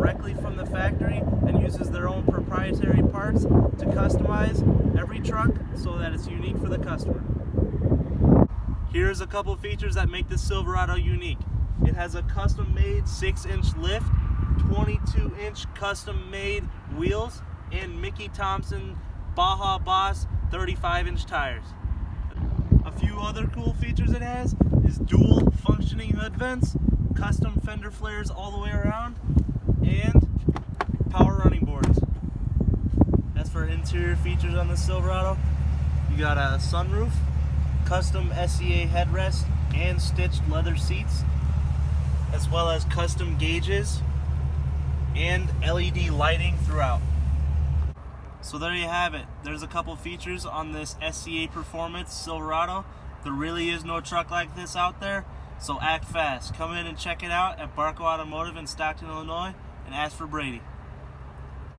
directly from the factory and uses their own proprietary parts to customize every truck so that it's unique for the customer. Here's a couple features that make the Silverado unique. It has a custom-made 6-inch lift, 22-inch custom-made wheels, and Mickey Thompson Baja Boss 35-inch tires. A few other cool features it has is dual functioning hood vents, custom fender flares all the way around, and power running boards. As for interior features on the Silverado, you got a sunroof, custom SCA headrest, and stitched leather seats, as well as custom gauges and LED lighting throughout. So there you have it. There's a couple features on this SCA Performance Silverado. There really is no truck like this out there, so act fast. Come in and check it out at Barkau Automotive in Stockton, Illinois, and ask for Brady.